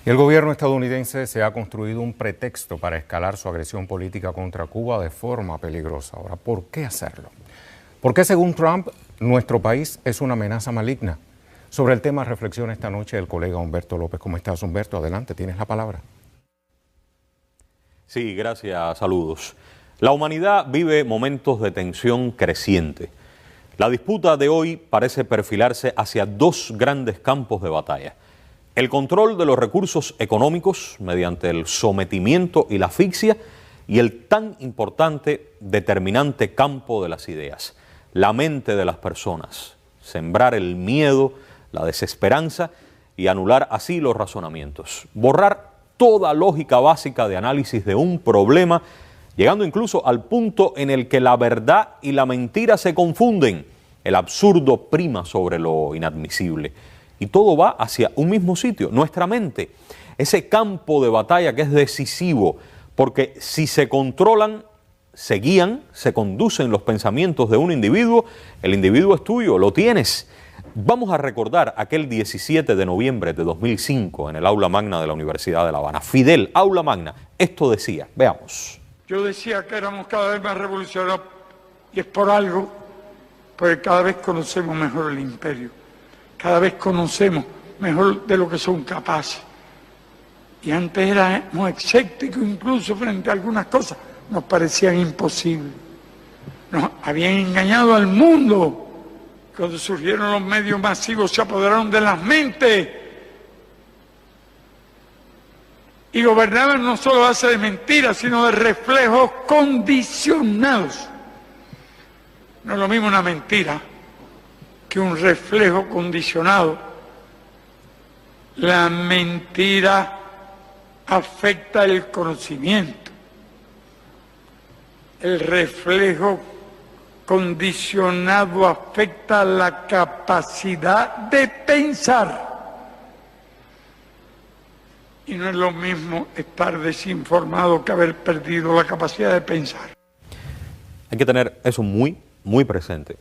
Y el gobierno estadounidense se ha construido un pretexto para escalar su agresión política contra Cuba de forma peligrosa. Ahora, ¿por qué hacerlo? ¿Por qué, según Trump, nuestro país es una amenaza maligna? Sobre el tema reflexiona esta noche el colega Humberto López. ¿Cómo estás, Humberto? Adelante, tienes la palabra. Sí, gracias, saludos. La humanidad vive momentos de tensión creciente. La disputa de hoy parece perfilarse hacia dos grandes campos de batalla. El control de los recursos económicos mediante el sometimiento y la asfixia y el tan importante, determinante campo de las ideas, la mente de las personas, sembrar el miedo, la desesperanza y anular así los razonamientos, borrar toda lógica básica de análisis de un problema, llegando incluso al punto en el que la verdad y la mentira se confunden, el absurdo prima sobre lo inadmisible. Y todo va hacia un mismo sitio, nuestra mente, ese campo de batalla que es decisivo, porque si se controlan, se guían, se conducen los pensamientos de un individuo, el individuo es tuyo, lo tienes. Vamos a recordar aquel 17 de noviembre de 2005 en el aula magna de la Universidad de La Habana. Fidel, aula magna, esto decía, veamos. Yo decía que éramos cada vez más revolucionarios y es por algo, porque cada vez conocemos mejor el imperio. Cada vez conocemos mejor de lo que son capaces. Y antes éramos escépticos incluso frente a algunas cosas. Nos parecían imposibles. Nos habían engañado al mundo. Cuando surgieron los medios masivos se apoderaron de las mentes. Y gobernaban no solo a base de mentiras, sino de reflejos condicionados. No es lo mismo una mentira que un reflejo condicionado. La mentira afecta el conocimiento. El reflejo condicionado afecta la capacidad de pensar. Y no es lo mismo estar desinformado que haber perdido la capacidad de pensar. Hay que tener eso muy presente.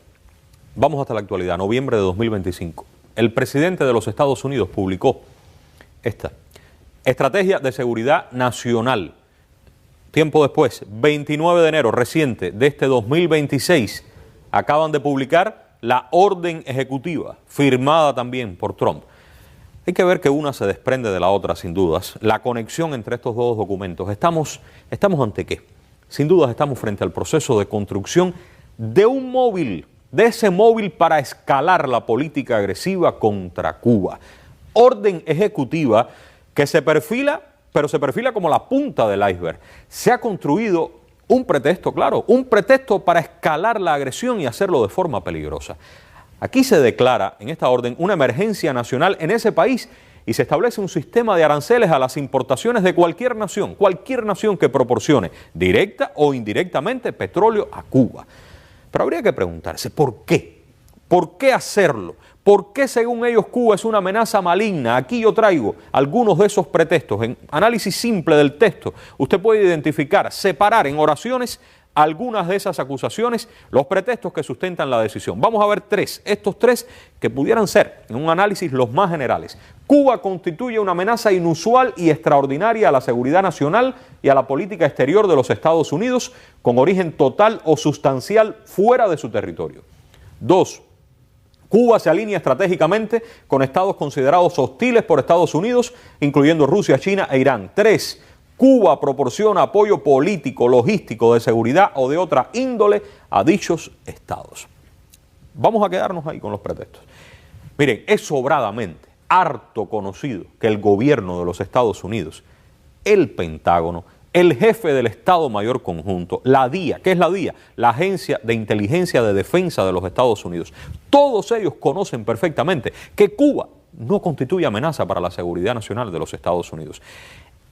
Vamos hasta la actualidad, noviembre de 2025. El presidente de los Estados Unidos publicó esta Estrategia de Seguridad Nacional. Tiempo después, 29 de enero reciente de este 2026, acaban de publicar la orden ejecutiva, firmada también por Trump. Hay que ver que una se desprende de la otra, sin dudas. La conexión entre estos dos documentos. ¿Estamos ante qué? Sin dudas estamos frente al proceso de construcción de un móvil, de ese móvil para escalar la política agresiva contra Cuba. Orden ejecutiva que se perfila, pero se perfila como la punta del iceberg. Se ha construido un pretexto, claro, un pretexto para escalar la agresión y hacerlo de forma peligrosa. Aquí se declara en esta orden una emergencia nacional en ese país y se establece un sistema de aranceles a las importaciones de cualquier nación que proporcione directa o indirectamente petróleo a Cuba. Pero habría que preguntarse, ¿por qué? ¿Por qué hacerlo? ¿Por qué, según ellos, Cuba es una amenaza maligna? Aquí yo traigo algunos de esos pretextos. En análisis simple del texto, usted puede identificar, separar en oraciones algunas de esas acusaciones, los pretextos que sustentan la decisión. Vamos a ver estos tres que pudieran ser, en un análisis, los más generales. Cuba constituye una amenaza inusual y extraordinaria a la seguridad nacional y a la política exterior de los Estados Unidos, con origen total o sustancial fuera de su territorio. 2. Cuba se alinea estratégicamente con estados considerados hostiles por Estados Unidos, incluyendo Rusia, China e Irán. 3. Cuba proporciona apoyo político, logístico, de seguridad o de otra índole a dichos estados. Vamos a quedarnos ahí con los pretextos. Miren, es sobradamente, harto conocido que el gobierno de los Estados Unidos, el Pentágono, el jefe del Estado Mayor Conjunto, la DIA, ¿qué es la DIA? La Agencia de Inteligencia de Defensa de los Estados Unidos. Todos ellos conocen perfectamente que Cuba no constituye amenaza para la seguridad nacional de los Estados Unidos.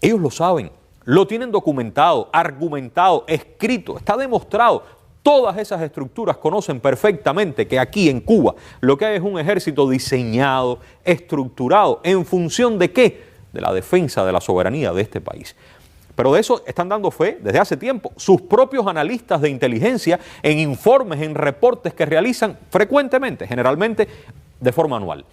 Ellos lo saben, lo tienen documentado, argumentado, escrito, está demostrado. Todas esas estructuras conocen perfectamente que aquí en Cuba lo que hay es un ejército diseñado, estructurado, ¿en función de qué? De la defensa de la soberanía de este país. Pero de eso están dando fe desde hace tiempo sus propios analistas de inteligencia en informes, en reportes que realizan frecuentemente, generalmente de forma anual.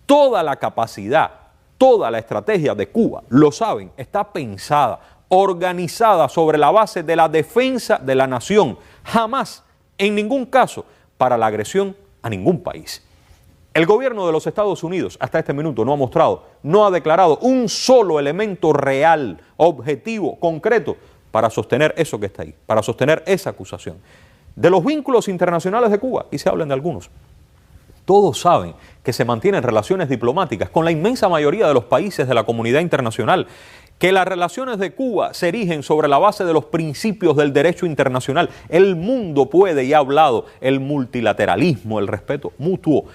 Toda la capacidad Toda la estrategia de Cuba, lo saben, está pensada, organizada sobre la base de la defensa de la nación, jamás, en ningún caso, para la agresión a ningún país. El gobierno de los Estados Unidos hasta este minuto no ha mostrado, no ha declarado un solo elemento real, objetivo, concreto, para sostener eso que está ahí, para sostener esa acusación. De los vínculos internacionales de Cuba, y se hablan de algunos, todos saben que se mantienen relaciones diplomáticas con la inmensa mayoría de los países de la comunidad internacional, que las relaciones de Cuba se erigen sobre la base de los principios del derecho internacional. El mundo puede, y ha hablado, el multilateralismo, el respeto mutuo.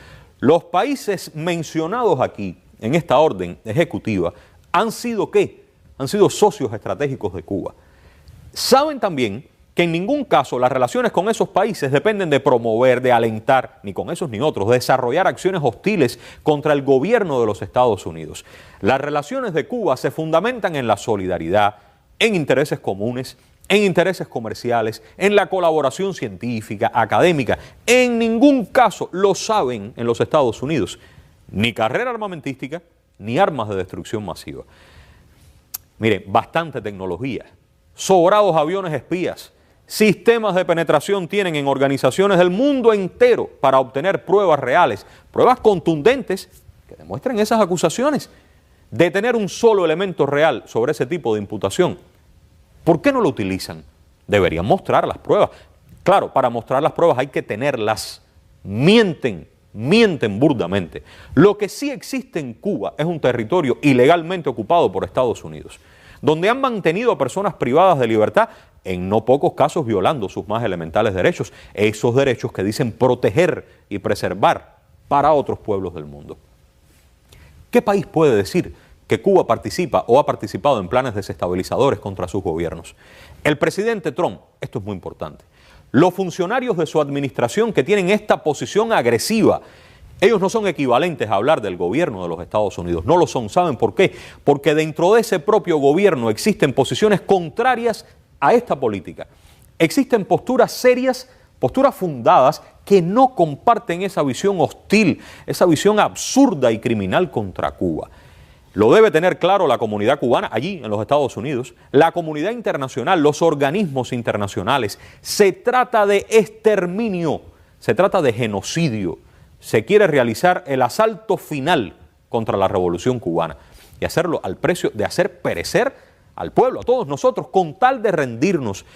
Los países mencionados aquí, en esta orden ejecutiva, han sido ¿qué? Han sido socios estratégicos de Cuba. Saben también que en ningún caso las relaciones con esos países dependen de promover, de alentar, ni con esos ni otros, de desarrollar acciones hostiles contra el gobierno de los Estados Unidos. Las relaciones de Cuba se fundamentan en la solidaridad, en intereses comunes, en intereses comerciales, en la colaboración científica, académica. En ningún caso, lo saben en los Estados Unidos, ni carrera armamentística, ni armas de destrucción masiva. Miren, bastante tecnología, sobrados aviones espías, sistemas de penetración tienen en organizaciones del mundo entero para obtener pruebas reales, pruebas contundentes que demuestren esas acusaciones. De tener un solo elemento real sobre ese tipo de imputación, ¿por qué no lo utilizan? Deberían mostrar las pruebas. Claro, para mostrar las pruebas hay que tenerlas. Mienten burdamente. Lo que sí existe en Cuba es un territorio ilegalmente ocupado por Estados Unidos, donde han mantenido a personas privadas de libertad, en no pocos casos violando sus más elementales derechos, esos derechos que dicen proteger y preservar para otros pueblos del mundo. ¿Qué país puede decir que Cuba participa o ha participado en planes desestabilizadores contra sus gobiernos? El presidente Trump, esto es muy importante, los funcionarios de su administración que tienen esta posición agresiva, ellos no son equivalentes a hablar del gobierno de los Estados Unidos, no lo son. ¿Saben por qué? Porque dentro de ese propio gobierno existen posiciones contrarias a esta política. Existen posturas serias, posturas fundadas, que no comparten esa visión hostil, esa visión absurda y criminal contra Cuba. Lo debe tener claro la comunidad cubana allí en los Estados Unidos, la comunidad internacional, los organismos internacionales. Se trata de exterminio, se trata de genocidio. Se quiere realizar el asalto final contra la revolución cubana y hacerlo al precio de hacer perecer al pueblo, a todos nosotros, con tal de rendirnos.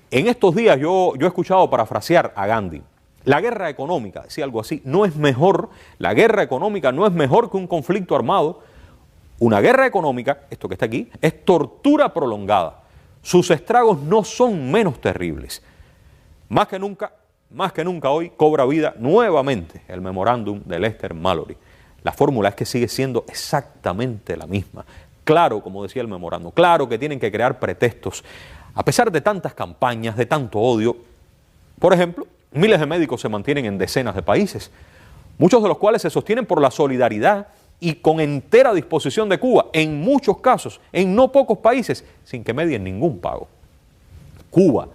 En estos días yo he escuchado parafrasear a Gandhi. La guerra económica, decía algo así, no es mejor, la guerra económica no es mejor que un conflicto armado. Una guerra económica, esto que está aquí, es tortura prolongada. Sus estragos no son menos terribles. Más que nunca hoy cobra vida nuevamente el memorándum de Lester Mallory. La fórmula es que sigue siendo exactamente la misma. Claro, como decía el memorándum, claro que tienen que crear pretextos. A pesar de tantas campañas, de tanto odio, por ejemplo, miles de médicos se mantienen en decenas de países, muchos de los cuales se sostienen por la solidaridad y con entera disposición de Cuba, en muchos casos, en no pocos países, sin que medien ningún pago. Cuba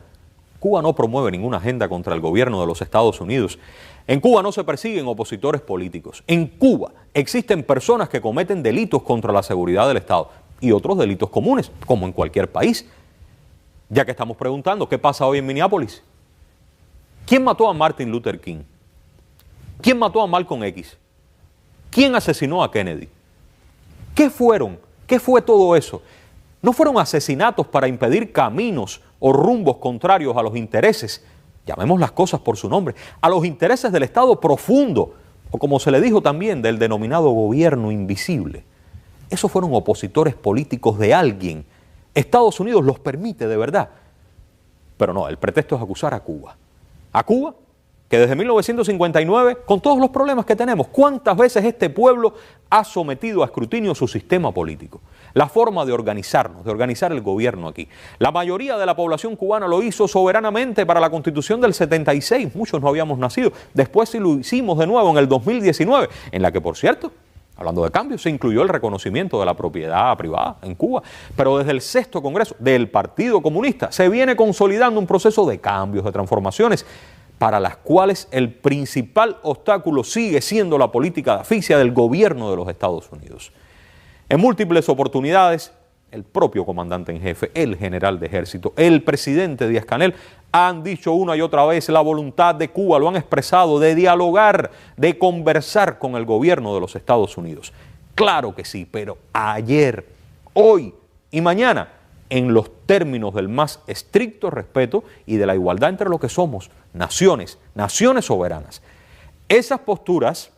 no promueve ninguna agenda contra el gobierno de los Estados Unidos. En Cuba no se persiguen opositores políticos. En Cuba existen personas que cometen delitos contra la seguridad del Estado y otros delitos comunes, como en cualquier país. Ya que estamos preguntando, ¿qué pasa hoy en Minneapolis? ¿Quién mató a Martin Luther King? ¿Quién mató a Malcolm X? ¿Quién asesinó a Kennedy? ¿Qué fueron? ¿Qué fue todo eso? ¿No fueron asesinatos para impedir caminos o rumbos contrarios a los intereses, llamemos las cosas por su nombre, a los intereses del Estado profundo, o como se le dijo también, del denominado gobierno invisible? Esos fueron opositores políticos de alguien. Estados Unidos los permite de verdad. Pero no, el pretexto es acusar a Cuba. A Cuba, que desde 1959, con todos los problemas que tenemos, ¿cuántas veces este pueblo ha sometido a escrutinio su sistema político? La forma de organizarnos, de organizar el gobierno aquí. La mayoría de la población cubana lo hizo soberanamente para la Constitución del 76, muchos no habíamos nacido. Después sí lo hicimos de nuevo en el 2019, en la que, por cierto, hablando de cambios, se incluyó el reconocimiento de la propiedad privada en Cuba. Pero desde el sexto Congreso del Partido Comunista se viene consolidando un proceso de cambios, de transformaciones, para las cuales el principal obstáculo sigue siendo la política de asfixia del gobierno de los Estados Unidos. En múltiples oportunidades, el propio comandante en jefe, el general de ejército, el presidente Díaz-Canel han dicho una y otra vez la voluntad de Cuba, lo han expresado, de dialogar, de conversar con el gobierno de los Estados Unidos. Claro que sí, pero ayer, hoy y mañana, en los términos del más estricto respeto y de la igualdad entre lo que somos, naciones soberanas. Esas posturas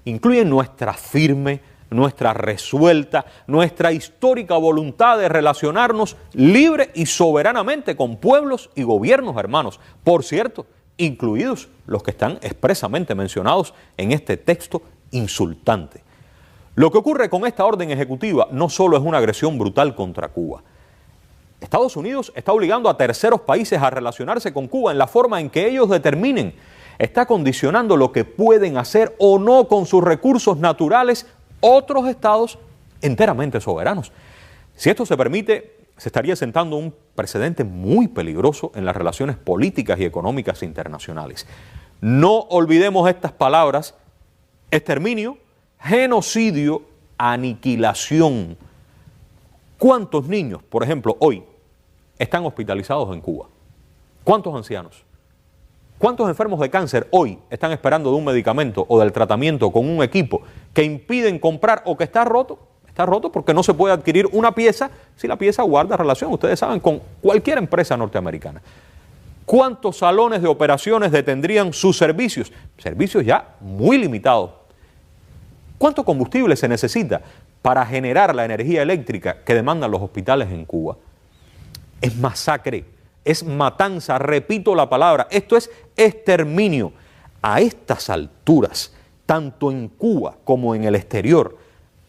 incluyen nuestra firme, nuestra resuelta, nuestra histórica voluntad de relacionarnos libre y soberanamente con pueblos y gobiernos hermanos. Por cierto, incluidos los que están expresamente mencionados en este texto insultante. Lo que ocurre con esta orden ejecutiva no solo es una agresión brutal contra Cuba. Estados Unidos está obligando a terceros países a relacionarse con Cuba en la forma en que ellos determinen. Está condicionando lo que pueden hacer o no con sus recursos naturales otros estados enteramente soberanos. Si esto se permite, se estaría sentando un precedente muy peligroso en las relaciones políticas y económicas internacionales. No olvidemos estas palabras: exterminio, genocidio, aniquilación. ¿Cuántos niños, por ejemplo, hoy están hospitalizados en Cuba? ¿Cuántos ancianos? ¿Cuántos enfermos de cáncer hoy están esperando de un medicamento o del tratamiento con un equipo que impiden comprar o que está roto? Está roto porque no se puede adquirir una pieza si la pieza guarda relación, ustedes saben, con cualquier empresa norteamericana. ¿Cuántos salones de operaciones detendrían sus servicios? Servicios ya muy limitados. ¿Cuánto combustible se necesita para generar la energía eléctrica que demandan los hospitales en Cuba? Es masacre, es matanza, repito la palabra, esto es exterminio. A estas alturas, tanto en Cuba como en el exterior,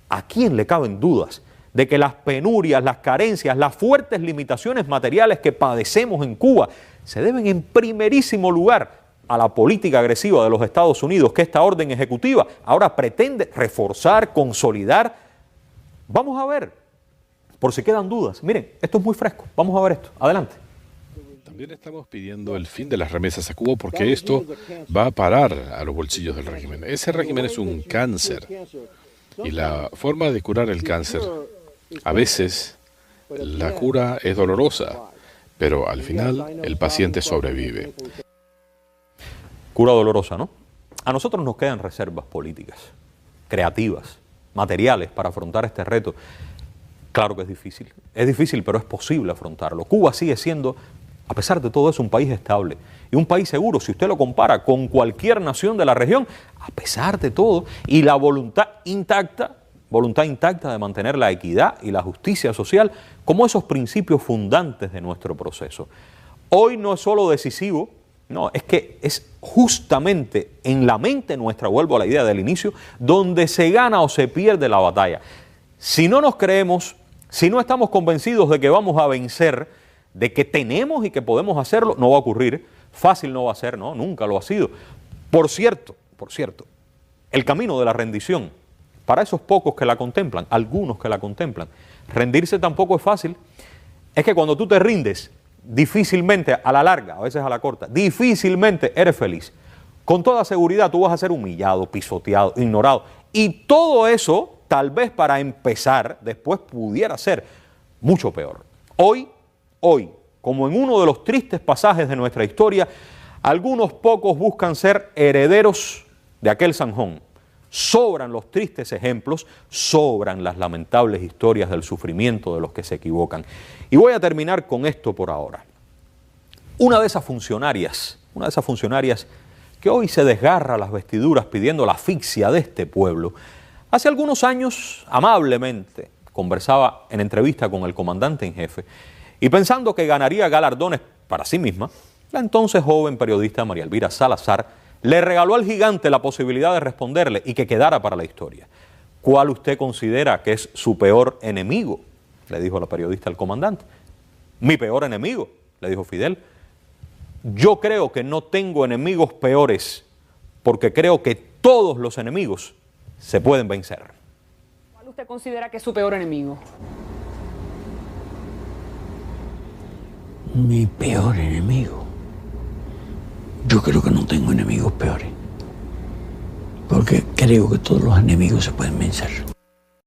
¿a quién le caben dudas de que las penurias, las carencias, las fuertes limitaciones materiales que padecemos en Cuba se deben en primerísimo lugar a la política agresiva de los Estados Unidos, que esta orden ejecutiva ahora pretende reforzar, consolidar? Vamos a ver, por si quedan dudas. Miren, esto es muy fresco, vamos a ver esto, adelante. También estamos pidiendo el fin de las remesas a Cuba porque esto va a parar a los bolsillos del régimen. Ese régimen es un cáncer y la forma de curar el cáncer, a veces la cura es dolorosa, pero al final el paciente sobrevive. Cura dolorosa, ¿no? A nosotros nos quedan reservas políticas, creativas, materiales para afrontar este reto. Claro que es difícil, pero es posible afrontarlo. Cuba sigue siendo, a pesar de todo eso, un país estable y un país seguro si usted lo compara con cualquier nación de la región, a pesar de todo, y la voluntad intacta de mantener la equidad y la justicia social como esos principios fundantes de nuestro proceso. Hoy no es solo decisivo, no, es que es justamente en la mente nuestra, vuelvo a la idea del inicio, donde se gana o se pierde la batalla. Si no nos creemos, si no estamos convencidos de que vamos a vencer, de que tenemos y que podemos hacerlo, no va a ocurrir. Fácil no va a ser, no, nunca lo ha sido. Por cierto, el camino de la rendición, para esos pocos que la contemplan, algunos que la contemplan, rendirse tampoco es fácil. Es que cuando tú te rindes, difícilmente a la larga, a veces a la corta, difícilmente eres feliz. Con toda seguridad tú vas a ser humillado, pisoteado, ignorado. Y todo eso, tal vez para empezar, después pudiera ser mucho peor. Hoy, como en uno de los tristes pasajes de nuestra historia, algunos pocos buscan ser herederos de aquel zanjón. Sobran los tristes ejemplos, sobran las lamentables historias del sufrimiento de los que se equivocan. Y voy a terminar con esto por ahora. Una de esas funcionarias que hoy se desgarra las vestiduras pidiendo la asfixia de este pueblo, hace algunos años, amablemente, conversaba en entrevista con el comandante en jefe y pensando que ganaría galardones para sí misma, la entonces joven periodista María Elvira Salazar le regaló al gigante la posibilidad de responderle y que quedara para la historia. ¿Cuál usted considera que es su peor enemigo?, le dijo la periodista al comandante. Mi peor enemigo, le dijo Fidel. Yo creo que no tengo enemigos peores, porque creo que todos los enemigos se pueden vencer. ¿Cuál usted considera que es su peor enemigo? Mi peor enemigo. Yo creo que no tengo enemigos peores, porque creo que todos los enemigos se pueden vencer.